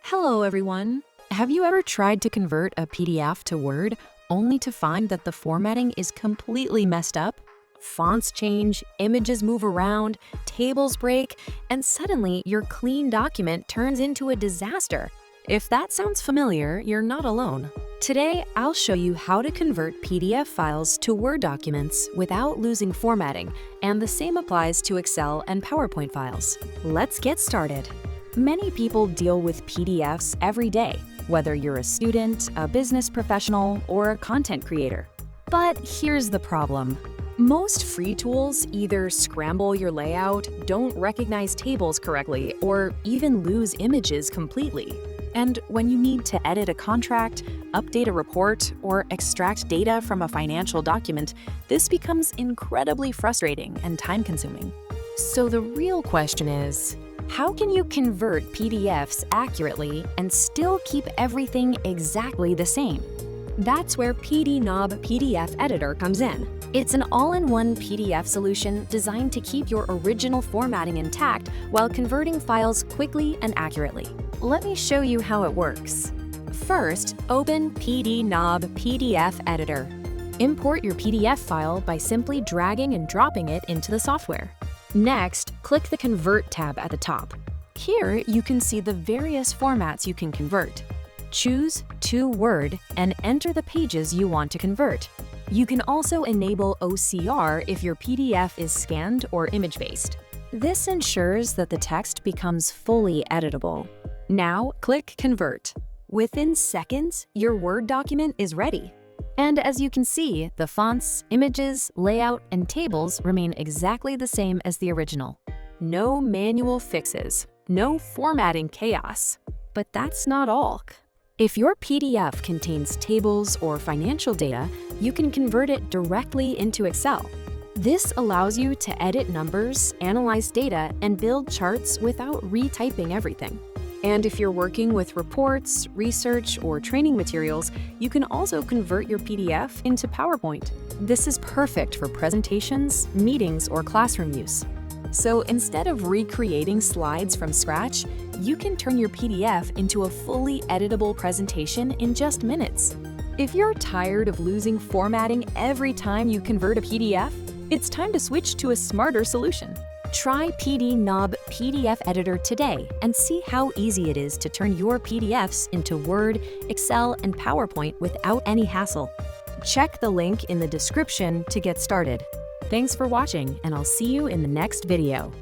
Hello, everyone. Have you ever tried to convert a PDF to Word only to find that the formatting is completely messed up? Fonts change, images move around, tables break, and suddenly your clean document turns into a disaster. If that sounds familiar, you're not alone. Today, I'll show you how to convert PDF files to Word documents without losing formatting, and the same applies to Excel and PowerPoint files. Let's get started. Many people deal with PDFs every day, whether you're a student, a business professional, or a content creator. But here's the problem. Most free tools either scramble your layout, don't recognize tables correctly, or even lose images completely. And when you need to edit a contract, update a report, or extract data from a financial document, this becomes incredibly frustrating and time-consuming. So the real question is, how can you convert PDFs accurately and still keep everything exactly the same? That's where PDNob PDF Editor comes in. It's an all-in-one PDF solution designed to keep your original formatting intact while converting files quickly and accurately. Let me show you how it works. First, open PDNob PDF Editor. Import your PDF file by simply dragging and dropping it into the software. Next, click the Convert tab at the top. Here, you can see the various formats you can convert. Choose to Word and enter the pages you want to convert. You can also enable OCR if your PDF is scanned or image-based. This ensures that the text becomes fully editable. Now, click Convert. Within seconds, your Word document is ready. And as you can see, the fonts, images, layout, and tables remain exactly the same as the original. No manual fixes, no formatting chaos. But that's not all. If your PDF contains tables or financial data, you can convert it directly into Excel. This allows you to edit numbers, analyze data, and build charts without retyping everything. And if you're working with reports, research, or training materials, you can also convert your PDF into PowerPoint. This is perfect for presentations, meetings, or classroom use. So instead of recreating slides from scratch, you can turn your PDF into a fully editable presentation in just minutes. If you're tired of losing formatting every time you convert a PDF, it's time to switch to a smarter solution. Try PDNob PDF Editor today and see how easy it is to turn your PDFs into Word, Excel, and PowerPoint without any hassle. Check the link in the description to get started. Thanks for watching, and I'll see you in the next video.